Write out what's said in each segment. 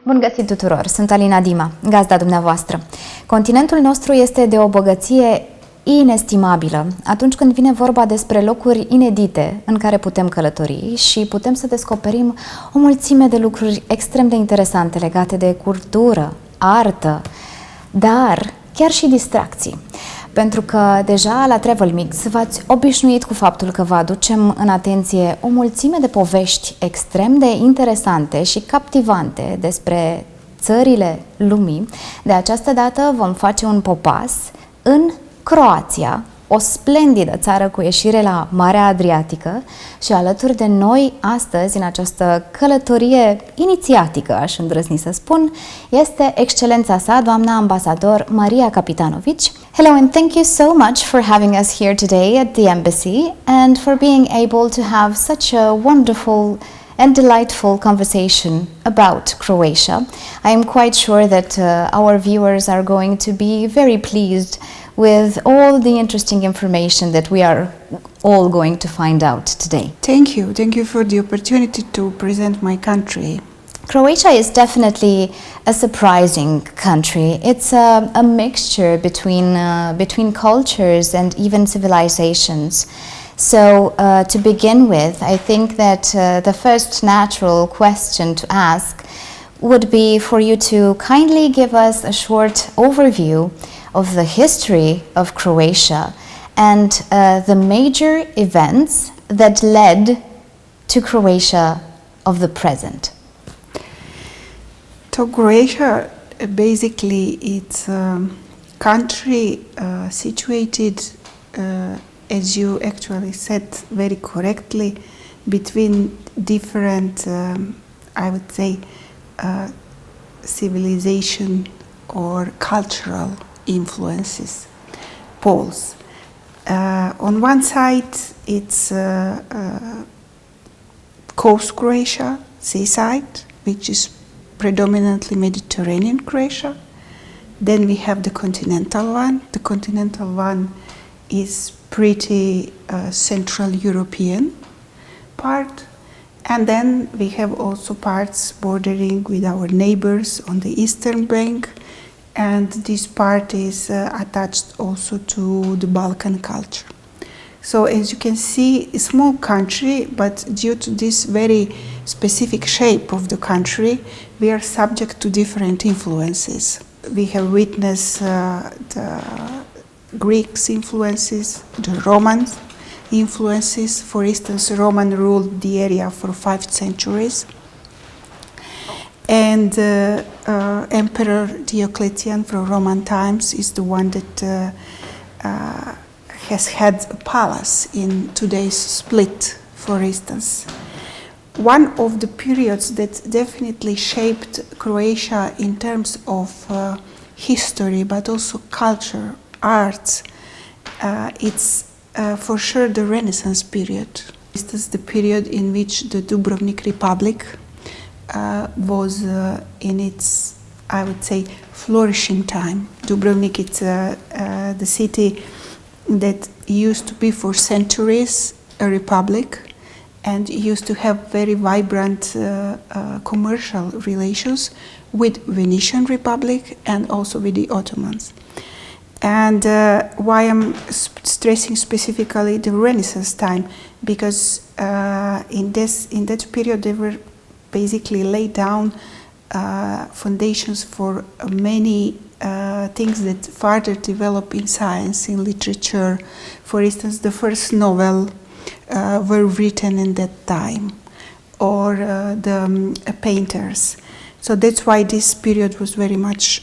Bun găsit tuturor! Sunt Alina Dima, gazda dumneavoastră. Continentul nostru este de o bogăție inestimabilă atunci când vine vorba despre locuri inedite în care putem călători și putem să descoperim o mulțime de lucruri extrem de interesante legate de cultură, artă, dar chiar și distracții. Pentru că deja la Travel Mix v-ați obișnuit cu faptul că vă aducem în atenție o mulțime de povești extrem de interesante și captivante despre țările lumii. De această dată vom face un popas în Croația, o splendidă țară cu ieșire la Marea Adriatică, și alături de noi astăzi, în această călătorie inițiatică, aș îndrăzni să spun, este excelența sa, doamna ambasador Maria Capitanovici. Hello and thank you so much for having us here today at the embassy and for being able to have such a wonderful and delightful conversation about Croatia. I am quite sure that our viewers are going to be very pleased with all the interesting information that we are all going to find out today. Thank you. Thank you for the opportunity to present my country. Croatia is definitely a surprising country. It's a mixture between cultures and even civilizations. So to begin with, I think that the first natural question to ask would be for you to kindly give us a short overview of the history of Croatia and the major events that led to Croatia of the present. So Croatia, basically, it's a country situated, as you actually said very correctly, between different, I would say, civilization or cultural influences, poles. On one side, it's coast Croatia, seaside, which is predominantly Mediterranean Croatia. Then we have the continental one. The continental one is pretty Central European part. And then we have also parts bordering with our neighbors on the eastern bank. And this part is attached also to the Balkan culture. So as you can see, a small country, but due to this very specific shape of the country, we are subject to different influences. We have witnessed the Greeks' influences, the Roman influences. For instance, Roman ruled the area for 5 centuries. And Emperor Diocletian from Roman times is the one that has had a palace in today's Split, for instance. One of the periods that definitely shaped Croatia in terms of history, but also culture, arts, it's for sure the Renaissance period. This is the period in which the Dubrovnik Republic was in its, I would say, flourishing time. Dubrovnik, it's the city that used to be for centuries a republic and used to have very vibrant commercial relations with Venetian Republic and also with the Ottomans. And why I'm stressing specifically the Renaissance time, because in that period they were basically laid down foundations for many things that further develop in science, in literature. For instance, the first novel were written in that time, or the painters. So that's why this period was very much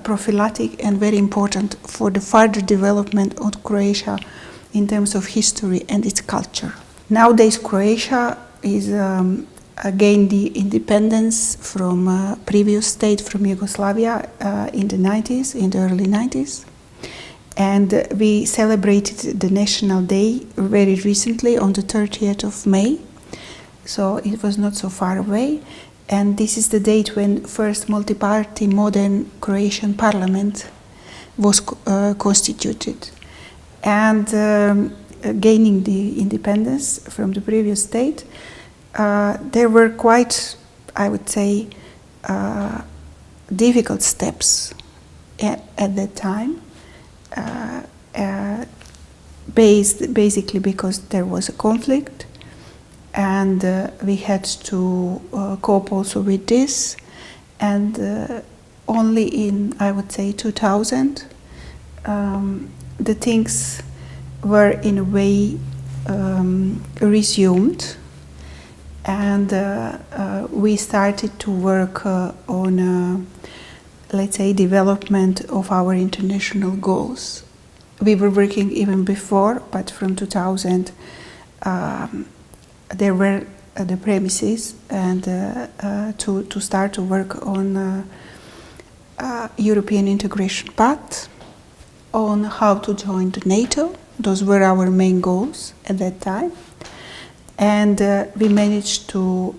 prophylactic and very important for the further development of Croatia in terms of history and its culture. Nowadays, Croatia is gained the independence from previous state, from Yugoslavia, in the 90s, in the early 90s. And we celebrated the National Day very recently on the 30th of May. So it was not so far away. And this is the date when first multi-party modern Croatian parliament was constituted. And gaining the independence from the previous state, there were quite, I would say, difficult steps at that time, basically because there was a conflict, and we had to cope also with this. And only in, I would say, 2000, the things were in a way resumed, and we started to work on, let's say, development of our international goals. We were working even before, but from 2000 there were the premises and to start to work on European integration path, on how to join the NATO. Those were our main goals at that time. And we managed to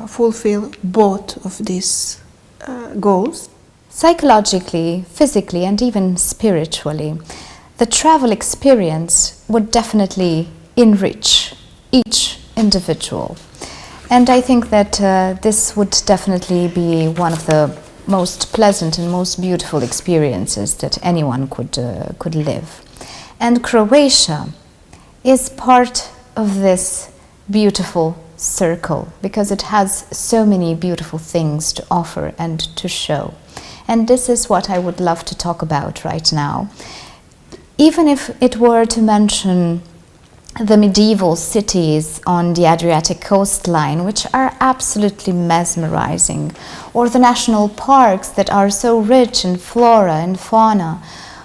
fulfill both of these goals. Psychologically, physically, and even spiritually, the travel experience would definitely enrich each individual. And I think that this would definitely be one of the most pleasant and most beautiful experiences that anyone could live. And Croatia is part of this beautiful circle because it has so many beautiful things to offer and to show. And this is what I would love to talk about right now. Even if it were to mention the medieval cities on the Adriatic coastline, which are absolutely mesmerizing, or the national parks that are so rich in flora and fauna,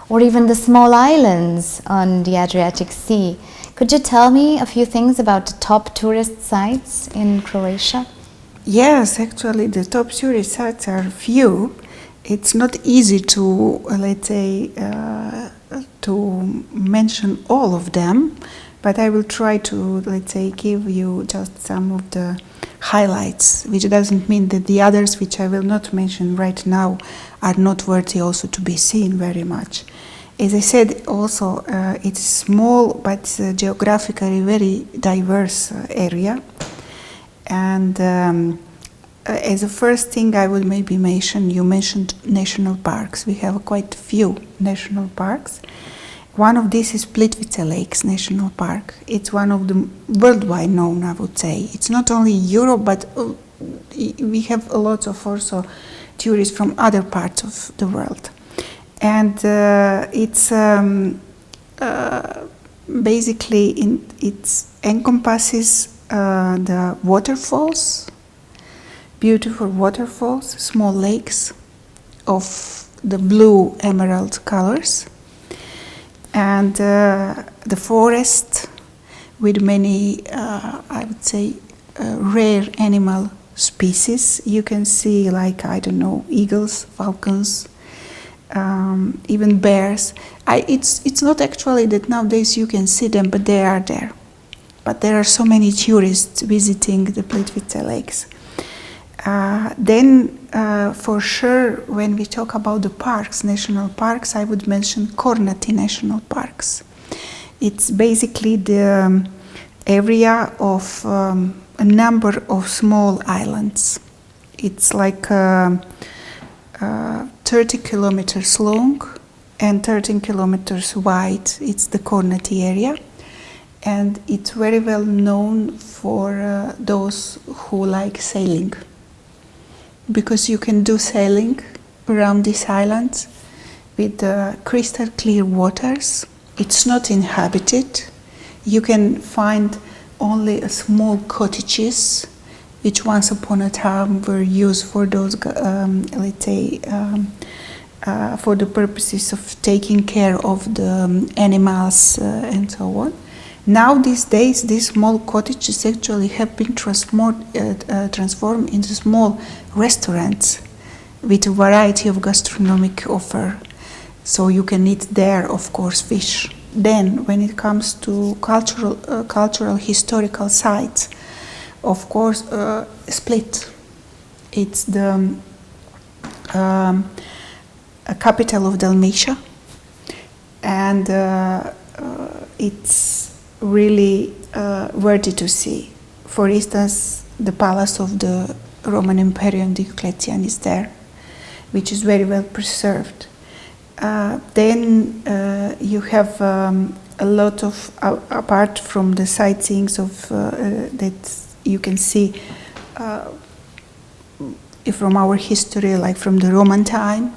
or even the small islands on the Adriatic Sea. Could you tell me a few things about the top tourist sites in Croatia? Yes, actually the top tourist sites are few. It's not easy to, let's say, to mention all of them, but I will try to, let's say, give you just some of the highlights, which doesn't mean that the others, which I will not mention right now, are not worthy also to be seen very much. As I said, also, it's small but geographically very diverse area. And as a first thing I would maybe mention, you mentioned national parks. We have quite a few national parks. One of these is Plitvice Lakes National Park. It's one of the worldwide known, I would say. It's not only Europe, but we have a lot of also tourists from other parts of the world. And it's basically it encompasses the waterfalls, beautiful waterfalls, small lakes of the blue emerald colors, and the forest with many, I would say, rare animal species. You can see, like, I don't know, eagles, falcons, even bears. It's not actually that nowadays you can see them, but they are there. But there are so many tourists visiting the Plitvice Lakes. Then, for sure, when we talk about the parks, national parks, I would mention Contacte National Parks. It's basically the area of a number of small islands. It's like 30 kilometers long and 13 kilometers wide. It's the Contacte area. And it's very well known for those who like sailing, because you can do sailing around these islands with crystal clear waters. It's not inhabited. You can find only small cottages, which once upon a time were used for those, let's say, for the purposes of taking care of the animals and so on. Now these days, these small cottages actually have been transformed into small restaurants with a variety of gastronomic offer. So you can eat there, of course, fish. Then, when it comes to cultural historical sites, of course, Split. It's the capital of Dalmatia, and it's really worthy to see. For instance, the palace of the Roman Emporium Diocletian is there, which is very well preserved. Then you have a lot of, apart from the sightseeings of that you can see from our history, like from the Roman time,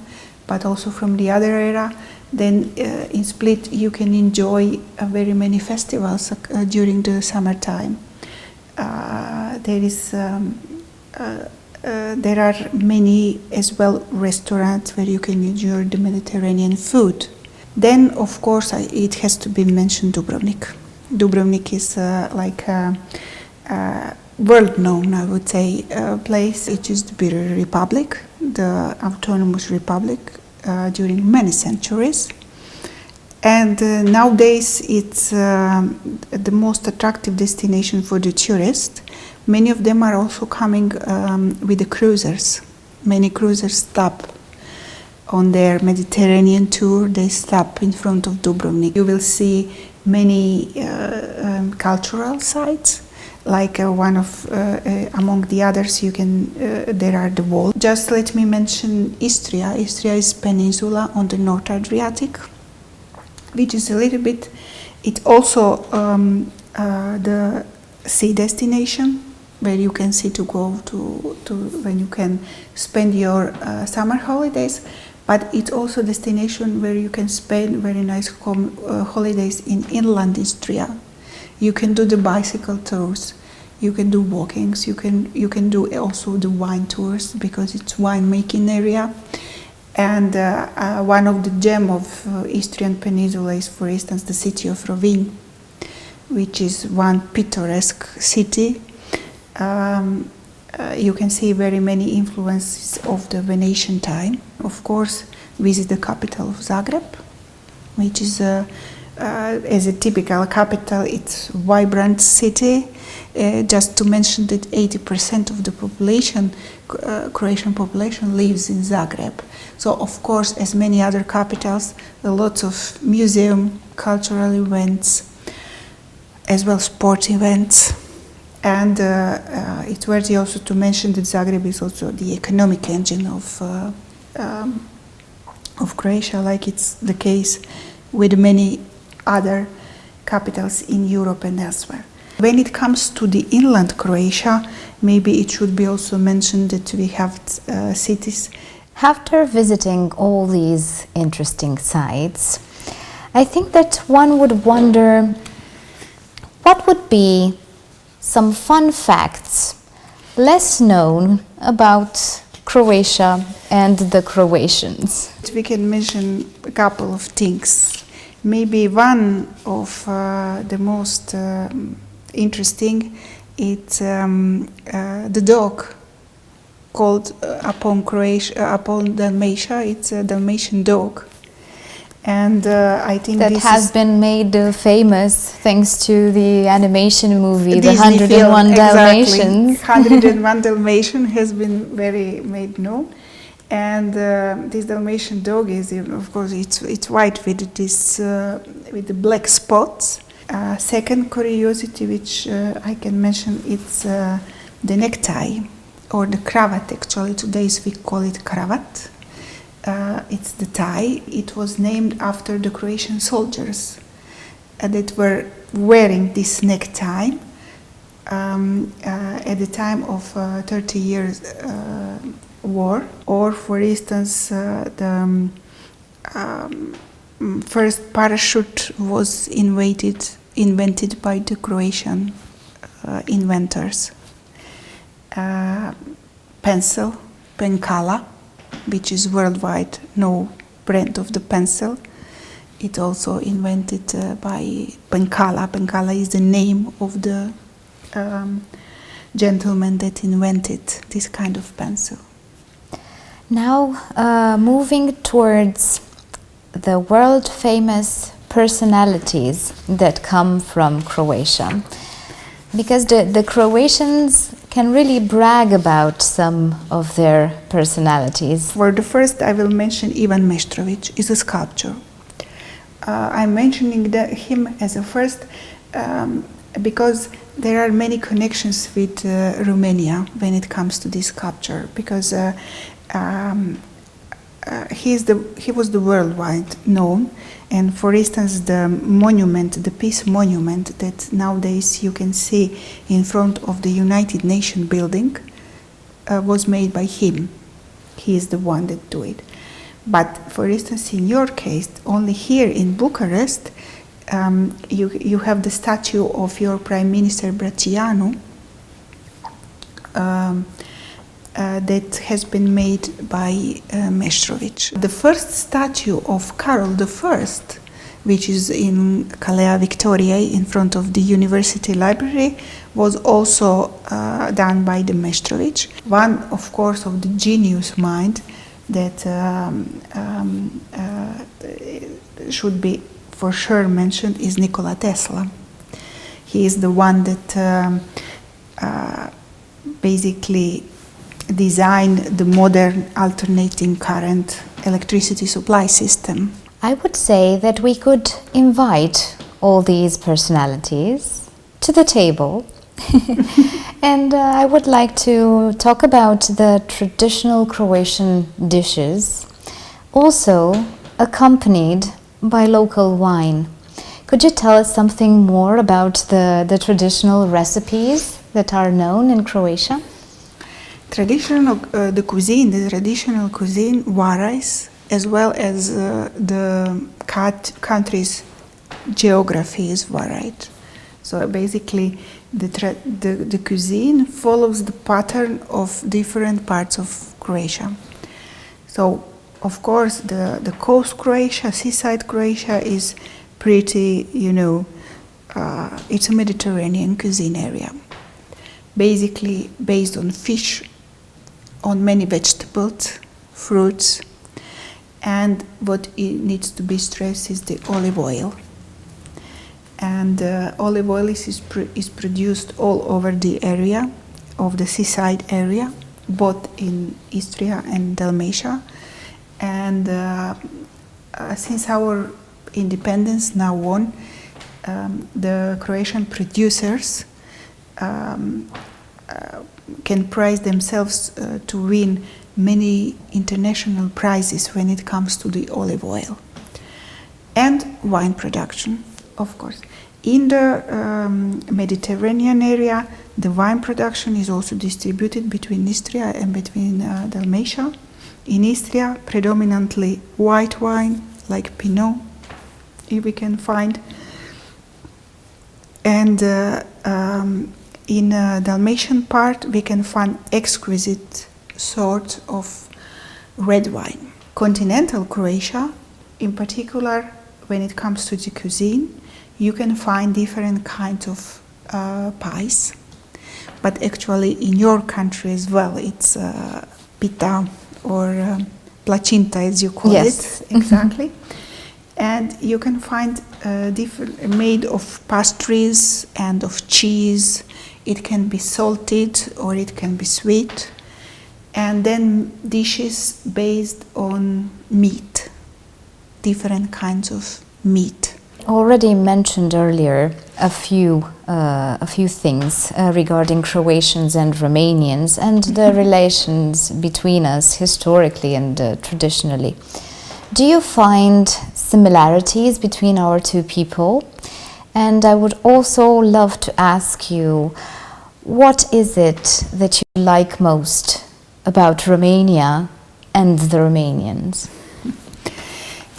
but also from the other era. Then in Split you can enjoy very many festivals during the summertime. There are many as well restaurants where you can enjoy the Mediterranean food. Then, of course, it has to be mentioned Dubrovnik. Dubrovnik is like a world-known, I would say, place. It used to be a republic, the autonomous republic, during many centuries. And nowadays it's the most attractive destination for the tourists. Many of them are also coming with the cruisers. Many cruisers stop on their Mediterranean tour. They stop in front of Dubrovnik. You will see many cultural sites. Like one of among the others, you can there are the walls. Just let me mention Istria. Istria is peninsula on the North Adriatic, which is a little bit. It's also the sea destination where you can see to go to when you can spend your summer holidays. But it's also a destination where you can spend very nice holidays in inland Istria. You can do the bicycle tours, you can do walkings, you can do also the wine tours because it's wine making area. And one of the gem of Istrian Peninsula is, for instance, the city of Rovinj, which is one picturesque city. You can see very many influences of the Venetian time. Of course, visit the capital of Zagreb, which is as a typical capital, it's a vibrant city. Just to mention that 80% of the population, Croatian population, lives in Zagreb. So, of course, as many other capitals, lots of museum, cultural events, as well sport events. And it's worthy also to mention that Zagreb is also the economic engine of Croatia, like it's the case with many other capitals in Europe and elsewhere. When it comes to the inland Croatia, maybe it should be also mentioned that we have cities. After visiting all these interesting sites, I think that one would wonder what would be some fun facts less known about Croatia and the Croatians. We can mention a couple of things. Maybe one of the most interesting is the dog called upon Dalmatia. It's a Dalmatian dog. And I think that has been made famous thanks to the animation movie, The Disney 101 film, Dalmatians. Exactly. 101 Dalmatian has been very made known. And this Dalmatian dog is, of course, it's white with this with the black spots. Second curiosity, which I can mention, it's the necktie or the cravat. Actually, today we call it cravat. It's the tie. It was named after the Croatian soldiers that were wearing this necktie at the time of 30 years war. Or, for instance, the first parachute was invented by the Croatian inventors. Pencil, Penkala, which is worldwide no brand of the pencil. It also invented by Penkala. Penkala is the name of the gentleman that invented this kind of pencil. Now, moving towards the world-famous personalities that come from Croatia, because the Croatians can really brag about some of their personalities. For the first, I will mention Ivan Meštrović, is a sculptor. I'm mentioning him as a first because there are many connections with Romania when it comes to this sculpture, because he was the worldwide known. And for instance, the monument, the peace monument that nowadays you can see in front of the United Nations building was made by him. He is the one that do it. But for instance, in your case, only here in Bucharest, you have the statue of your Prime Minister Brătianu that has been made by Meštrović. The first statue of Carol I, which is in Calea Victoriei in front of the University Library, was also done by the Meštrović. One, of course, of the genius mind that should be for sure mentioned is Nikola Tesla. He is the one that basically designed the modern alternating current electricity supply system. I would say that we could invite all these personalities to the table and I would like to talk about the traditional Croatian dishes, also accompanied by local wine. Could you tell us something more about the traditional recipes that are known in Croatia? The traditional cuisine varies, as well as the country's geography is varied. So basically, the cuisine follows the pattern of different parts of Croatia. So, of course, the coast Croatia, seaside Croatia is pretty, it's a Mediterranean cuisine area. Basically based on fish, on many vegetables, fruits, and what it needs to be stressed is the olive oil. And olive oil is produced all over the area of the seaside area, both in Istria and Dalmatia. And since our independence now on, the Croatian producers can prize themselves to win many international prizes when it comes to the olive oil. And wine production, of course. In the Mediterranean area, the wine production is also distributed between Istria and between Dalmatia. In Istria, predominantly white wine, like Pinot, we can find. And in Dalmatian part, we can find exquisite sort of red wine. Continental Croatia, in particular, when it comes to the cuisine, you can find different kinds of pies. But actually, in your country as well, it's pita or placinta, as you call it. Exactly. And you can find different made of pastries and of cheese. It can be salted or it can be sweet. And then dishes based on meat, different kinds of meat. Already mentioned earlier a few things regarding Croatians and Romanians and the relations between us historically and traditionally. Do you find similarities between our two people? And I would also love to ask you, what is it that you like most about Romania and the Romanians?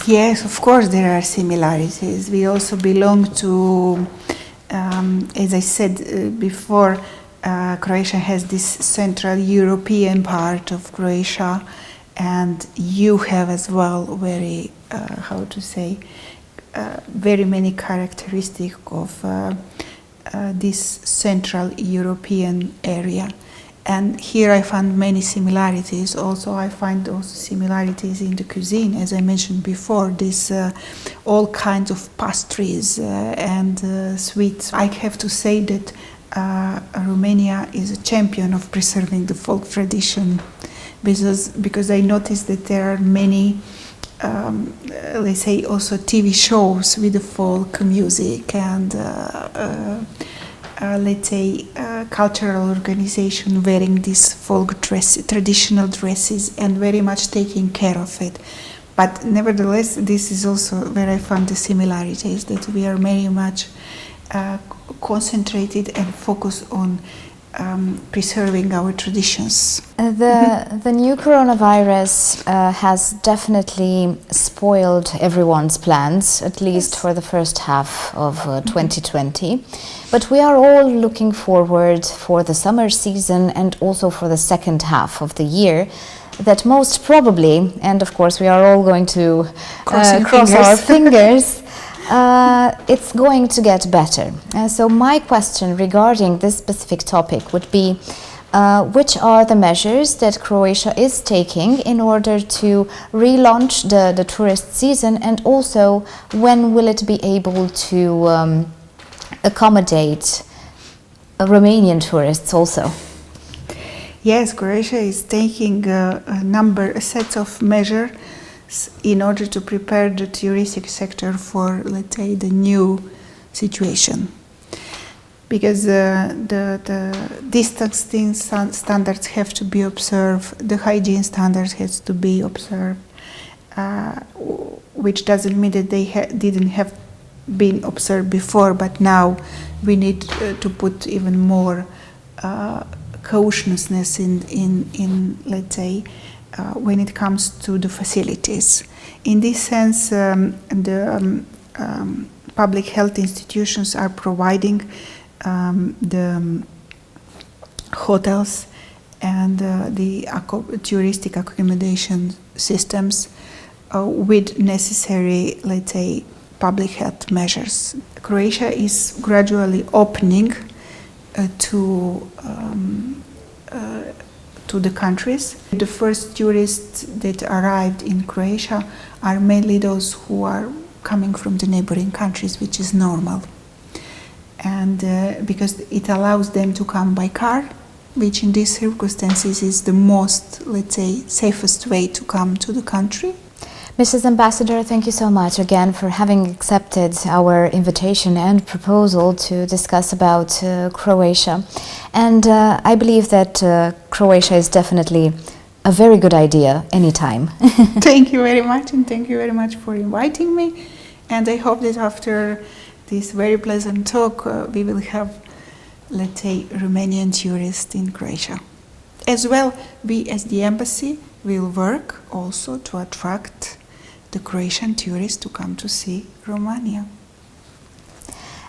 Yes, of course there are similarities. We also belong to, as I said before, Croatia has this Central European part of Croatia, and you have as well very, very many characteristics of this Central European area. And here I found many similarities. Also, I find also similarities in the cuisine, as I mentioned before. This all kinds of pastries and sweets. I have to say that Romania is a champion of preserving the folk tradition, because I noticed that there are many, let's say, also TV shows with the folk music and let's say, cultural organization wearing these folk traditional dresses, and very much taking care of it. But nevertheless, this is also where I found the similarities, that we are very much concentrated and focused on preserving our traditions. The new coronavirus has definitely spoiled everyone's plans, at least for the first half of 2020. But we are all looking forward for the summer season and also for the second half of the year, that most probably, and of course we are all going to cross our fingers, it's going to get better. So my question regarding this specific topic would be, which are the measures that Croatia is taking in order to relaunch the tourist season, and also when will it be able to accommodate Romanian tourists also? Yes, Croatia is taking a set of measures in order to prepare the touristic sector for, let's say, the new situation. Because the distancing standards have to be observed, the hygiene standards has to be observed, which doesn't mean that they didn't have been observed before, but now we need to put even more cautiousness in let's say, when it comes to the facilities. In this sense, the public health institutions are providing the hotels and the touristic accommodation systems with necessary, let's say, public health measures. Croatia is gradually opening to the countries. The first tourists that arrived in Croatia are mainly those who are coming from the neighboring countries, which is normal. And because it allows them to come by car, which in these circumstances is the most, let's say, safest way to come to the country. Mrs. Ambassador, thank you so much again for having accepted our invitation and proposal to discuss about Croatia. And I believe that Croatia is definitely a very good idea anytime. Thank you very much, and thank you very much for inviting me. And I hope that after this very pleasant talk, we will have, let's say, Romanian tourists in Croatia. As well, we as the embassy will work also to attract the Croatian tourists to come to see Romania.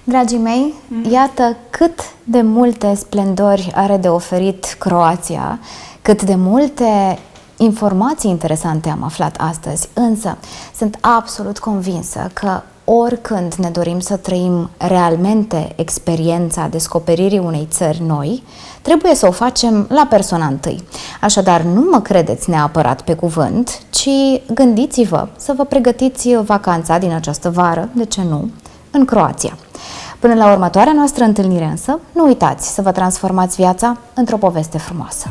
Dragii mei, iată cât de multe splendori are de oferit Croația, cât de multe informații interesante am aflat astăzi, însă sunt absolut convinsă că oricând ne dorim să trăim realmente experiența descoperirii unei țări noi, trebuie să o facem la persoana întâi. Așadar, nu mă credeți neapărat pe cuvânt, ci gândiți-vă să vă pregătiți vacanța din această vară, de ce nu, în Croația. Până la următoarea noastră întâlnire însă, nu uitați să vă transformați viața într-o poveste frumoasă.